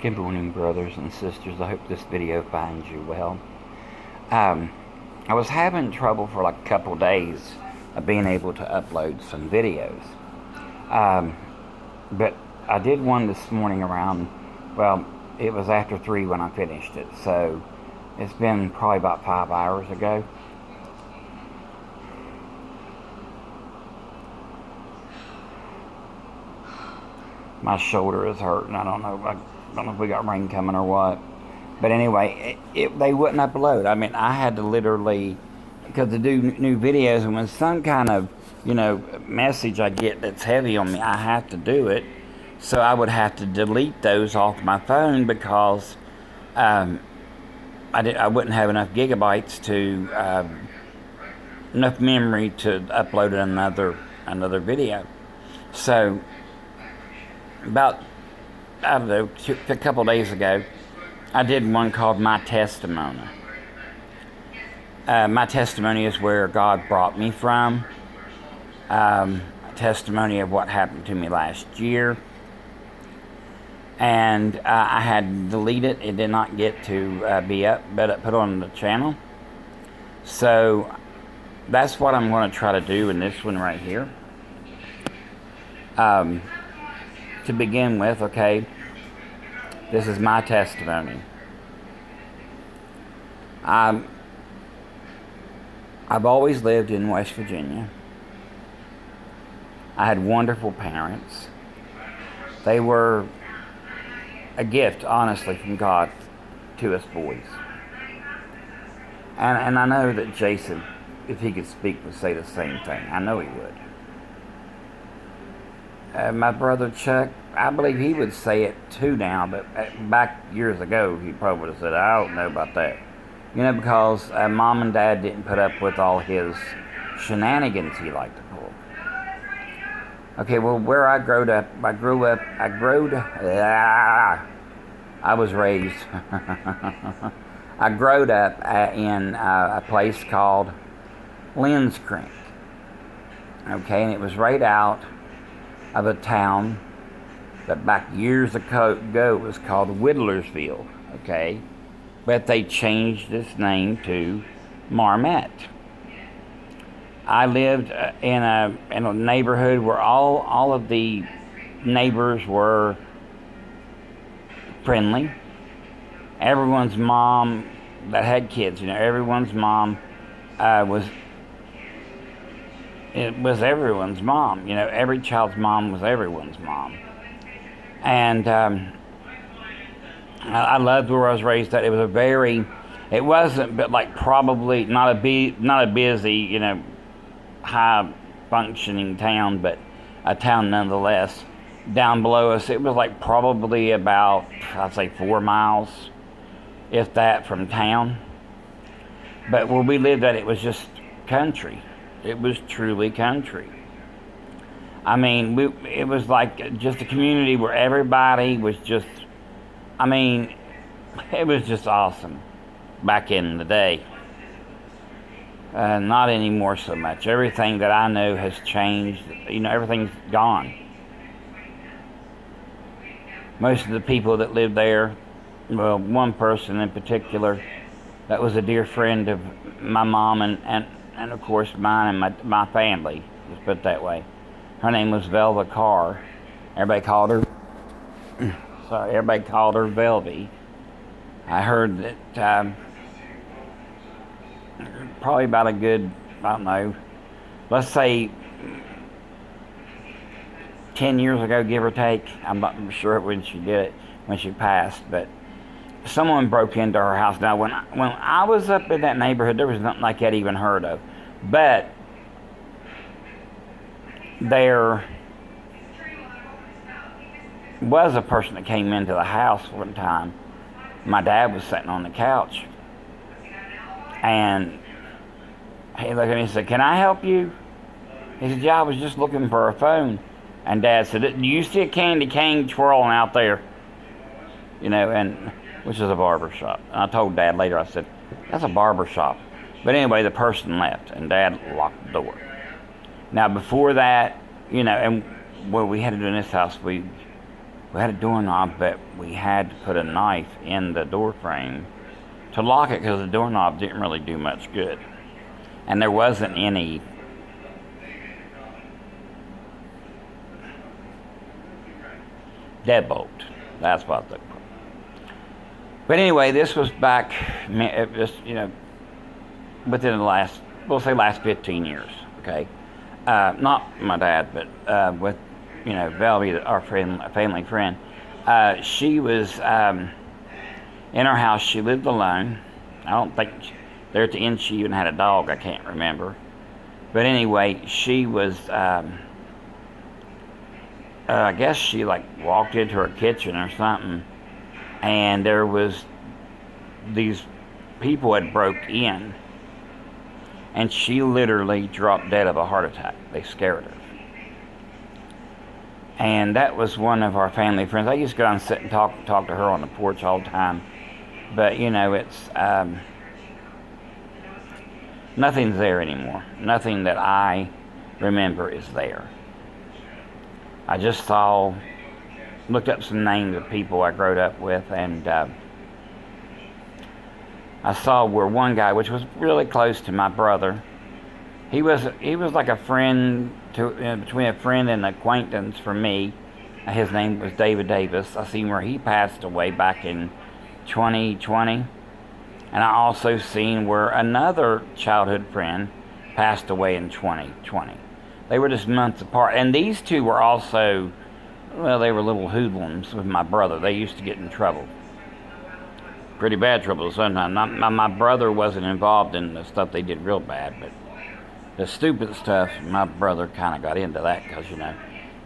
Good morning, brothers and sisters. I hope this video finds you well. I was having trouble for like a couple days of being able to upload some videos. But I did one this morning around, well, it was after 3 when I finished it. So it's been probably about 5 hours ago. My shoulder is hurting. I don't know if we got rain coming or what. But anyway, they wouldn't upload. I mean, I had to literally, because to do new videos, and when some kind of, message I get that's heavy on me, I have to do it. So I would have to delete those off my phone because I wouldn't have enough gigabytes to, enough memory to upload another video. So about, I don't know, a couple days ago, I did one called My Testimony. My testimony is where God brought me from. A testimony of what happened to me last year. And I had to delete it. It did not get to be put on the channel. So that's what I'm going to try to do in this one right here. To begin with, okay, this is my testimony. I've always lived in West Virginia. I had wonderful parents. They were a gift, honestly, from God to us boys. And I know that Jason, if he could speak, would say the same thing. I know he would. My brother Chuck, I believe he would say it too now, but back years ago, he probably would have said, I don't know about that. Because Mom and Dad didn't put up with all his shenanigans he liked to pull. Okay, well, where I was raised. I growed up in a place called Lynn's Creek. Okay, and it was right out of a town that back years ago was called Whittlersville, okay? But they changed its name to Marmet. I lived in a neighborhood where all of the neighbors were friendly. Everyone's mom that had kids, everyone's mom was everyone's mom. Every child's mom was everyone's mom. And I loved where I was raised at. It was it wasn't, but like probably not a busy, high functioning town, but a town nonetheless. Down below us, it was like probably about, I'd say 4 miles, if that, from town. But where we lived at, it was just country. It was truly country. I mean, it was like just a community where everybody was just, it was just awesome back in the day. Not anymore so much. Everything that I know has changed. Everything's gone. Most of the people that lived there, well, one person in particular, that was a dear friend of my mom and of course mine and my family, let's put it that way. Her name was Velva Carr. Everybody called her Velvy. I heard that probably about a good, I don't know, let's say 10 years ago, give or take. I'm not sure when she did it, when she passed, but someone broke into her house. Now, when I was up in that neighborhood, there was nothing like that even heard of. But there was a person that came into the house one time. My dad was sitting on the couch, and he looked at me and said, "Can I help you?" He said, "Yeah, I was just looking for a phone." And Dad said, "Do you see a candy cane twirling out there?" And which is a barber shop. And I told Dad later, I said, "That's a barber shop." But anyway, the person left, and Dad locked the door. Now, before that, and what we had to do in this house, we We had a doorknob, but we had to put a knife in the door frame to lock it because the doorknob didn't really do much good. And there wasn't any deadbolt. That's what the... But anyway, this was back, just, within the last, we'll say last 15 years, okay? Not my dad, but with, Velby, our family friend. She was in her house. She lived alone. I don't think, there at the end she even had a dog. I can't remember. But anyway, she was, I guess she walked into her kitchen or something, and there was these people had broke in, and she literally dropped dead of a heart attack. They scared her. And that was one of our family friends. I used to go and sit and talk to her on the porch all the time. But, it's, nothing's there anymore. Nothing that I remember is there. I just looked up some names of people I grew up with, and I saw where one guy, which was really close to my brother, he was like a friend between a friend and an acquaintance for me. His name was David Davis. I seen where he passed away back in 2020, and I also seen where another childhood friend passed away in 2020. They were just months apart, and these two were also, they were little hoodlums with my brother. They used to get in trouble. Pretty bad trouble sometimes. My brother wasn't involved in the stuff they did real bad, but the stupid stuff, my brother kind of got into that because,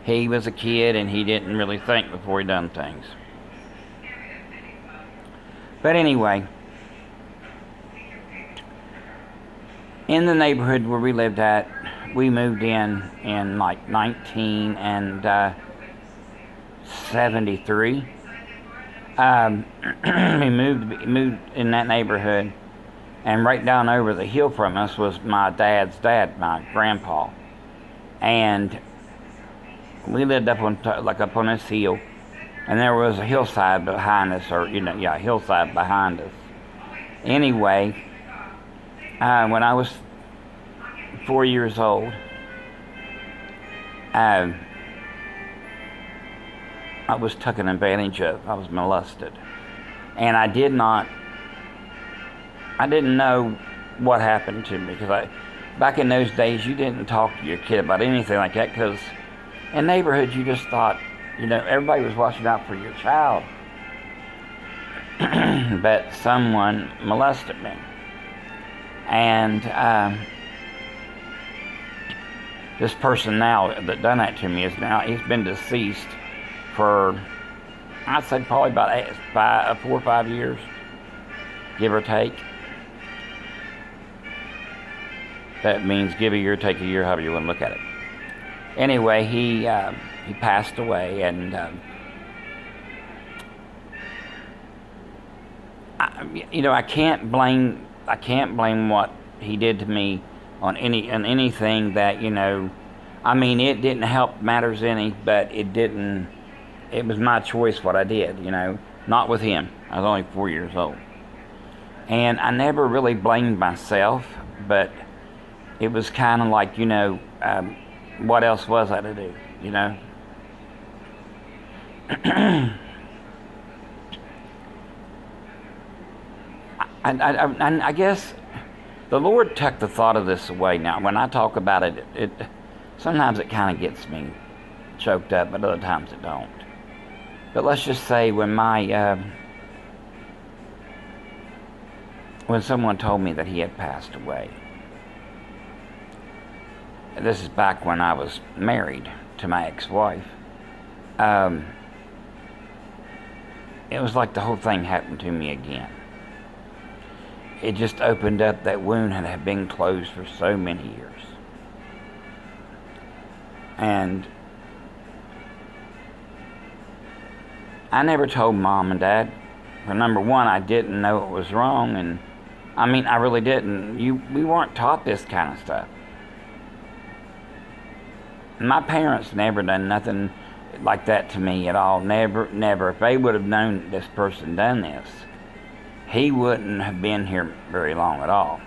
he was a kid and he didn't really think before he done things. But anyway, in the neighborhood where we lived at, we moved in 1973. We moved in that neighborhood, and right down over the hill from us was my dad's dad, my grandpa, and we lived up on this hill, and there was a hillside behind us, a hillside behind us. Anyway, when I was 4 years old, I was taken advantage of. I was molested. And I didn't know what happened to me, because back in those days, you didn't talk to your kid about anything like that, because in neighborhoods, you just thought, everybody was watching out for your child. But someone molested me. And this person now that done that to me he's been deceased for, I'd say probably about 4 or 5 years, give or take. That means give a year, take a year, however you want to look at it. Anyway, he passed away, and I can't blame what he did to me on anything that, it didn't help matters any, but it was my choice what I did, not with him. I was only 4 years old. And I never really blamed myself, but it was kind of like, what else was I to do, I guess the Lord took the thought of this away. Now, when I talk about it, sometimes it kind of gets me choked up, but other times it don't. But let's just say when someone told me that he had passed away, this is back when I was married to my ex-wife, it was like the whole thing happened to me again. It just opened up that wound that had been closed for so many years. And I never told Mom and Dad. For number one, I didn't know it was wrong, and I really didn't. We weren't taught this kind of stuff. My parents never done nothing. like that to me at all. Never, never. If they would have known this person done this, he wouldn't have been here very long at all.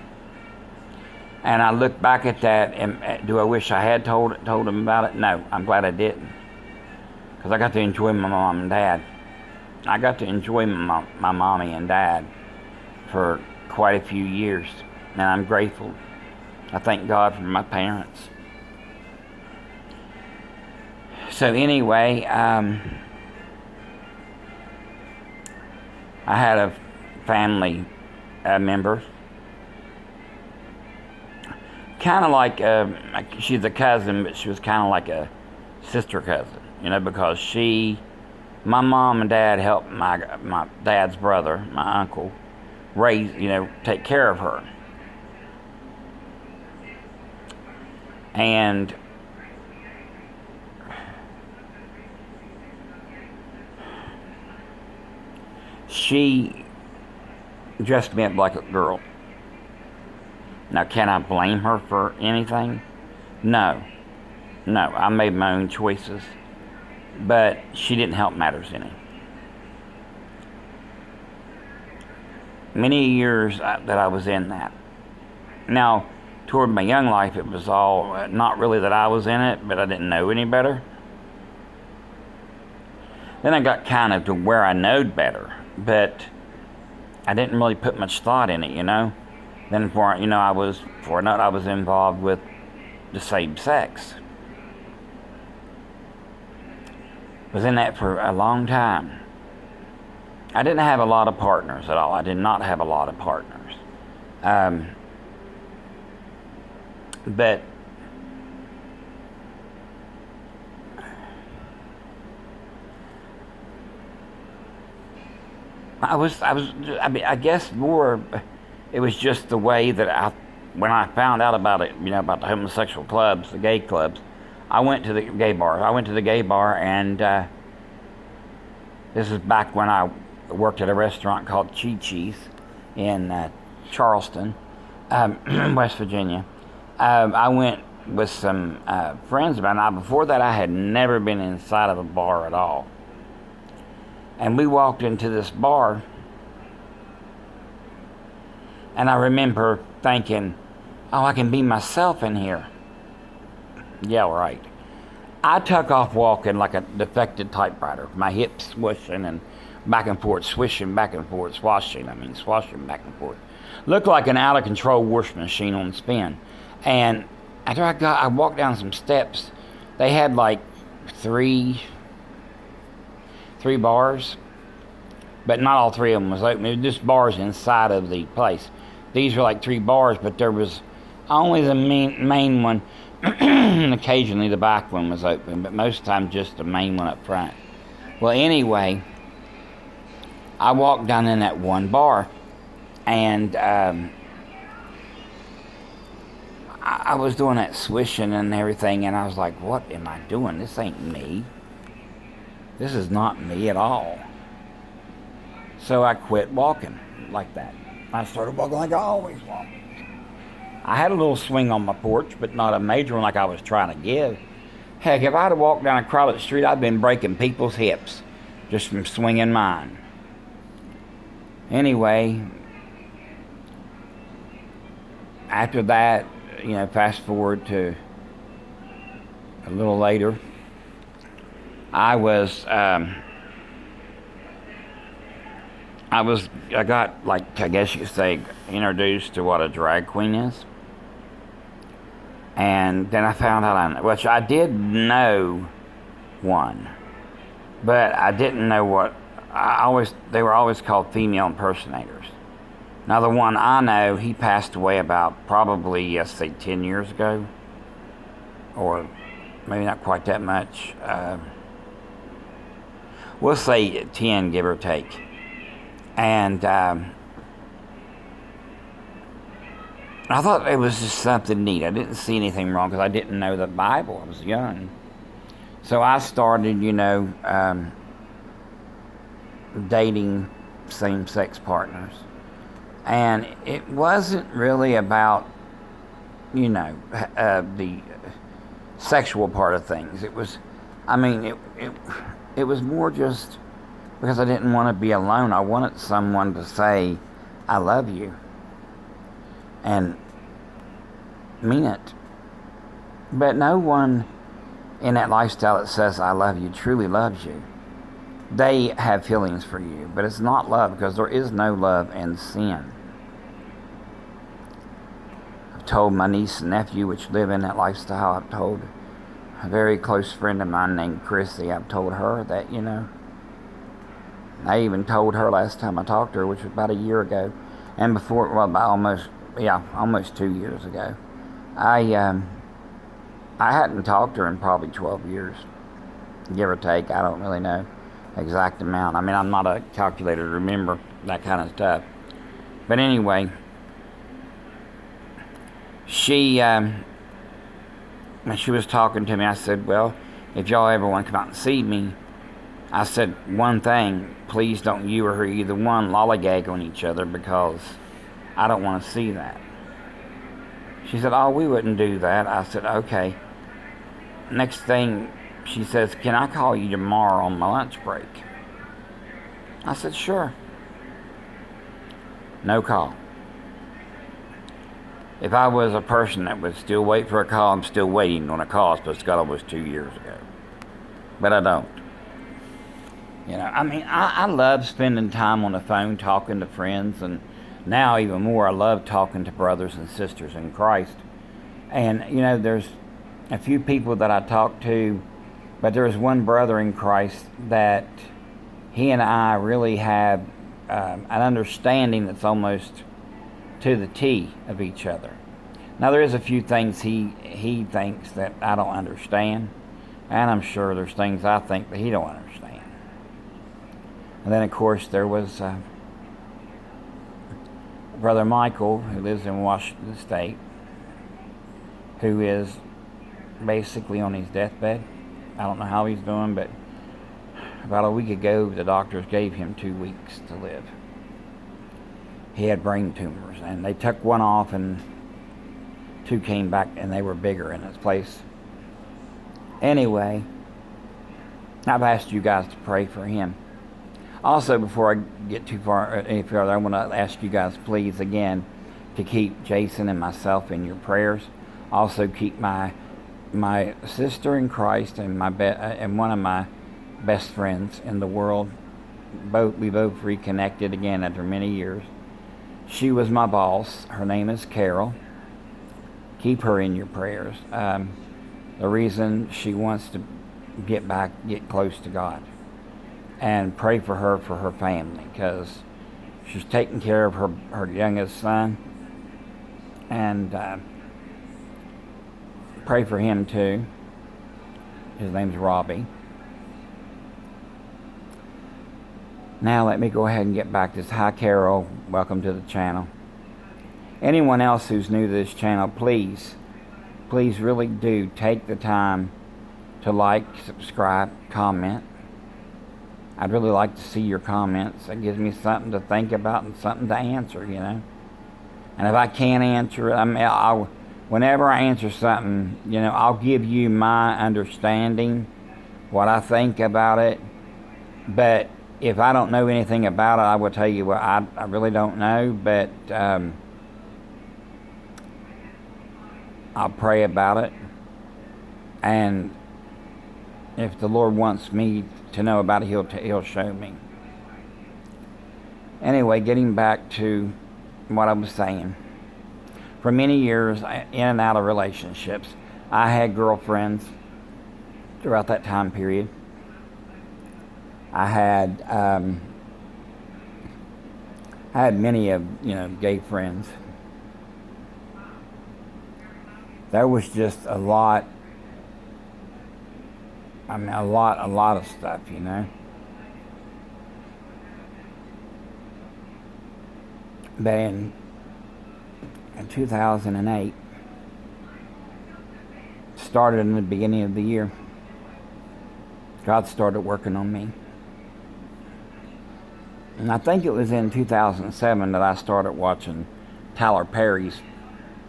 And I look back at that, and do I wish I had told him about it? No, I'm glad I didn't. Because I got to enjoy my mom and dad. I got to enjoy my mommy and dad for quite a few years. And I'm grateful. I thank God for my parents. So anyway, I had a family member, kind of like, she's a cousin, but she was kind of like a sister cousin, because my mom and dad helped my dad's brother, my uncle, raise, take care of her. And she dressed me up like a girl. Now, can I blame her for anything? No, I made my own choices, but she didn't help matters any. Many years that I was in that. Now, toward my young life, it was all, not really that I was in it, but I didn't know any better. Then I got kind of to where I knowed better, but I didn't really put much thought in it, Then for I was involved with the same sex. Was in that for a long time. I didn't have a lot of partners at all. I did not have a lot of partners. But I guess more, it was just the way that when I found out about it, about the homosexual clubs, the gay clubs, I went to the gay bar. And this is back when I worked at a restaurant called Chi-Chi's in Charleston, West Virginia. I went with some friends of mine. Before that, I had never been inside of a bar at all. And we walked into this bar, and I remember thinking, oh, I can be myself in here. Yeah, right. I took off walking like a defected typewriter, my hips swishing and back and forth, swishing back and forth, swashing back and forth. Looked like an out-of-control washing machine on spin. And after I walked down some steps, they had like three bars, but not all three of them was open. It was just bars inside of the place. These were like 3 bars, but there was only the main one. Occasionally the back one was open, but most of the time just the main one up front. Well, anyway, I walked down in that one bar, and I was doing that swishing and everything, and I was like, what am I doing? This ain't me. This is not me at all. So I quit walking like that. I started walking like I always walk. I had a little swing on my porch, but not a major one like I was trying to give. Heck, if I'd have walked down a crowded street, I'd been breaking people's hips just from swinging mine. Anyway, after that, fast forward to a little later, I got, like, I guess you could say, introduced to what a drag queen is. And then I found out, which I did know one, but I didn't know what, they were always called female impersonators. Now the one I know, he passed away about probably, 10 years ago, or maybe not quite that much. We'll say 10, give or take. And I thought it was just something neat. I didn't see anything wrong because I didn't know the Bible. I was young. So I started, dating same-sex partners. And it wasn't really about, the sexual part of things. It was I mean, it was more just because I didn't want to be alone. I wanted someone to say, I love you, and mean it. But no one in that lifestyle that says, I love you, truly loves you. They have feelings for you, but it's not love, because there is no love in sin. I've told my niece and nephew, which live in that lifestyle, I've told a very close friend of mine named Chrissy, I've told her that, I even told her last time I talked to her, which was about a year ago, and before, well, about almost 2 years ago. I hadn't talked to her in probably 12 years, give or take. I don't really know exact amount. I mean, I'm not a calculator to remember that kind of stuff. But anyway, she was talking to me. I said, well, if y'all ever want to come out and see me, I said one thing, please don't you or her either one lollygag on each other, because I don't want to see that. She said, oh, we wouldn't do that. I said, okay. Next thing, she says, can I call you tomorrow on my lunch break? I said, sure. No call. If I was a person that would still wait for a call, I'm still waiting on a call. It's supposed to got almost 2 years ago. But I don't. I mean, I love spending time on the phone talking to friends, and now even more, I love talking to brothers and sisters in Christ. And, there's a few people that I talk to, but there is one brother in Christ that he and I really have an understanding that's almost to the T of each other. Now, there is a few things he thinks that I don't understand, and I'm sure there's things I think that he don't understand. And then, of course, there was Brother Michael, who lives in Washington State, who is basically on his deathbed. I don't know how he's doing, but about a week ago, the doctors gave him 2 weeks to live. He had brain tumors, and they took one off, and 2 came back, and they were bigger in its place. Anyway, I've asked you guys to pray for him. Also, before I get too far any further, I want to ask you guys, please, again, to keep Jason and myself in your prayers. Also, keep my sister in Christ and and one of my best friends in the world. We both reconnected again after many years. She was my boss. Her name is Carol. Keep her in your prayers. The reason she wants to get close to God. And pray for her family, because she's taking care of her youngest son. And pray for him too. His name's Robbie. Now let me go ahead and get back to this. Hi, Carol. Welcome to the channel. Anyone else who's new to this channel, please really do take the time to like, subscribe, comment. I'd really like to see your comments. That gives me something to think about and something to answer, And if I can't answer it, whenever I answer something, I'll give you my understanding, what I think about it. But if I don't know anything about it, I will tell you what I really don't know. But I'll pray about it. And if the Lord wants me to know about it, he'll show me. Anyway, getting back to what I was saying. For many years, in and out of relationships, I had girlfriends throughout that time period. I had many of gay friends. There was just a lot. A lot of stuff, But in 2008, started in the beginning of the year, God started working on me. And I think it was in 2007 that I started watching Tyler Perry's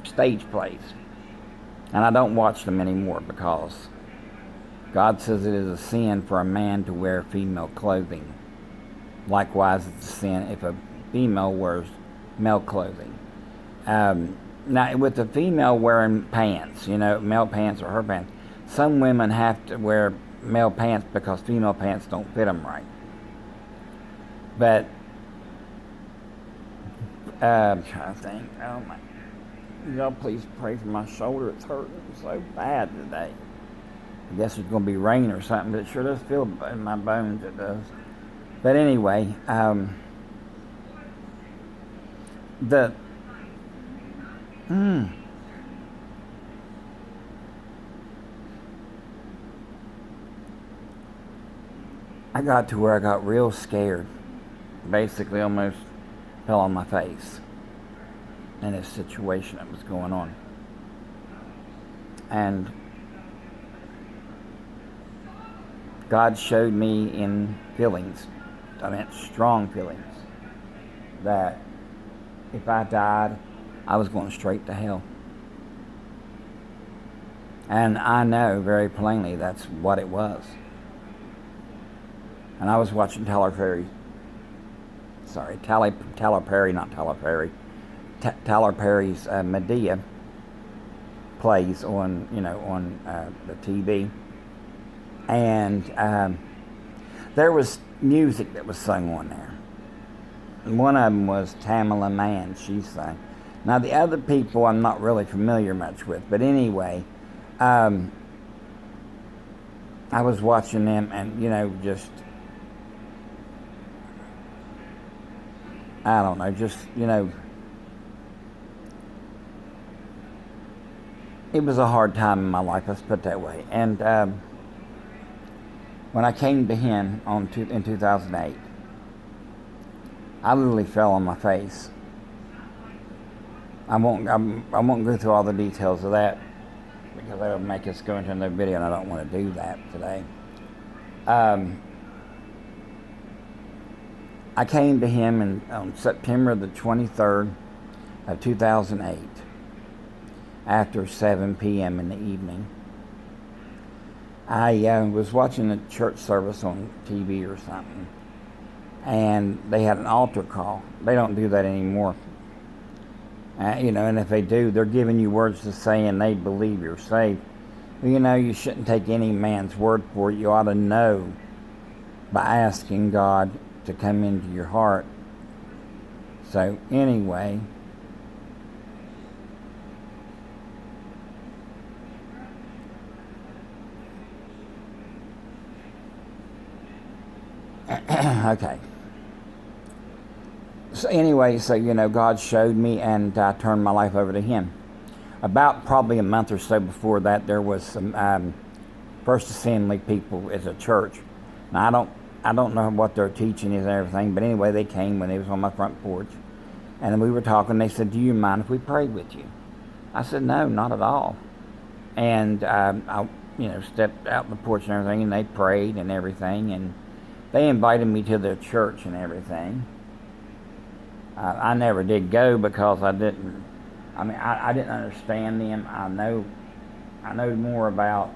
stage plays. And I don't watch them anymore because God says it is a sin for a man to wear female clothing. Likewise, it's a sin if a female wears male clothing. Now, with the female wearing pants, male pants or her pants, some women have to wear male pants because female pants don't fit them right. But, I'm trying to think, oh my, y'all please pray for my shoulder, it's hurting so bad today. I guess it's going to be rain or something, but it sure does feel in my bones, it does. But anyway, I got to where I got real scared. Basically almost fell on my face in this situation that was going on. And God showed me in feelings, strong feelings, that if I died, I was going straight to hell. And I know very plainly that's what it was. And I was watching Tyler Perry's Medea plays on the TV, and there was music that was sung on there. And one of them was Tamala Mann, she sang. Now the other people I'm not really familiar much with, but anyway, I was watching them and just I don't know, it was a hard time in my life, let's put it that way. And when I came to him in 2008, I literally fell on my face. I won't go through all the details of that because that would make us go into another video, and I don't want to do that today. I came to him on September the 23rd of 2008 after 7 p.m. in the evening. I was watching a church service on TV or something, and they had an altar call. They don't do that anymore. And if they do, they're giving you words to say and they believe you're saved. Well, you shouldn't take any man's word for it. You ought to know by asking God to come into your heart. So anyway, okay. So anyway, God showed me, and I turned my life over to him. About probably a month or so before that, there was some First Assembly people as a church. Now I don't know what their teaching is and everything, but anyway, they came when they was on my front porch, and then we were talking. They said, "Do you mind if we prayed with you?" I said, "No, not at all." And I stepped out the porch and everything, and they prayed and everything, and they invited me to their church and everything. I never did go because I didn't understand them. I know more about.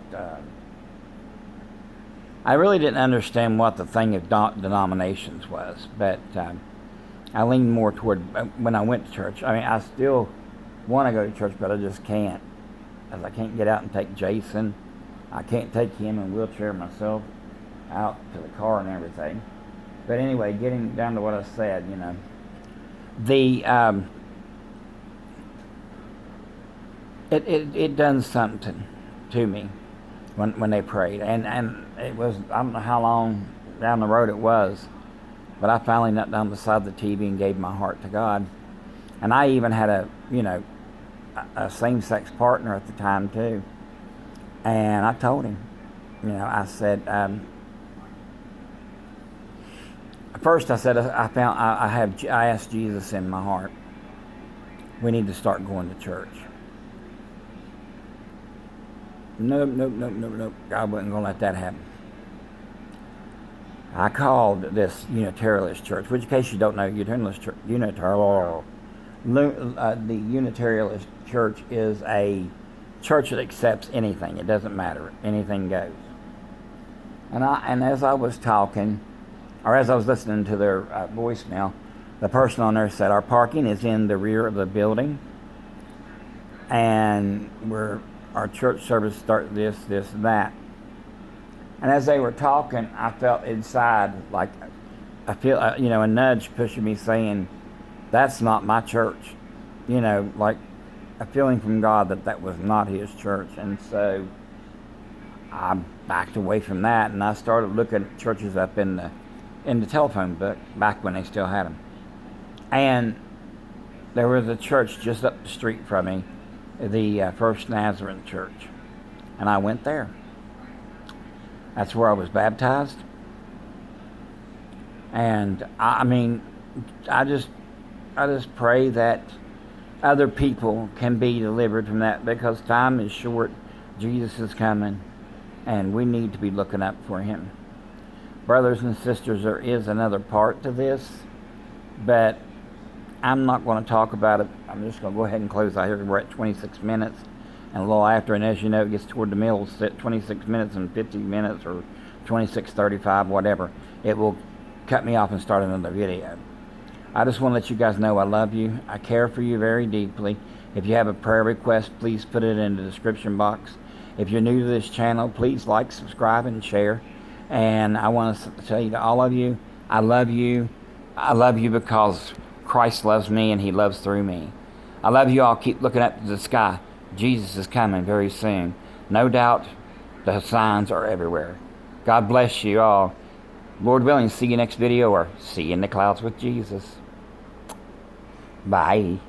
I really didn't understand what the thing of denominations was, but I leaned more toward when I went to church. I still want to go to church, but I just can't, as I can't get out and take Jason. I can't take him in a wheelchair myself out to the car and everything. But anyway, getting down to what I said, it done something to me when they prayed, and it was, I don't know how long down the road it was, but I finally knelt down beside the TV and gave my heart to God. And I even had a same-sex partner at the time too, and I told him, I said, first I said, I asked Jesus in my heart, we need to start going to church. Nope. God wasn't going to let that happen. I called this Unitarist church, which in case you don't know, the Unitarist church is a church that accepts anything. It doesn't matter. Anything goes. And as I was talking, or as I was listening to their voicemail, the person on there said, our parking is in the rear of the building, and our church service starts this, that. And as they were talking, I felt inside, like, I feel, a nudge pushing me saying, that's not my church. Like a feeling from God that was not his church. And so I backed away from that, and I started looking at churches up in the telephone book, back when they still had them. And there was a church just up the street from me, the First Nazarene Church. And I went there. That's where I was baptized. And I just pray that other people can be delivered from that, because time is short. Jesus is coming, and we need to be looking up for him. Brothers and sisters, there is another part to this, but I'm not going to talk about it. I'm just going to go ahead and close out here. We're at 26 minutes and a little after, and as you know, it gets toward the middle, 26 minutes and 50 minutes, or 26:35, whatever. It will cut me off and start another video. I just want to let you guys know I love you. I care for you very deeply. If you have a prayer request, please put it in the description box. If you're new to this channel, please like, subscribe, and share. And I want to tell you to all of you, I love you. I love you because Christ loves me and he loves through me. I love you all. Keep looking up to the sky. Jesus is coming very soon. No doubt the signs are everywhere. God bless you all. Lord willing, see you next video, or see you in the clouds with Jesus. Bye.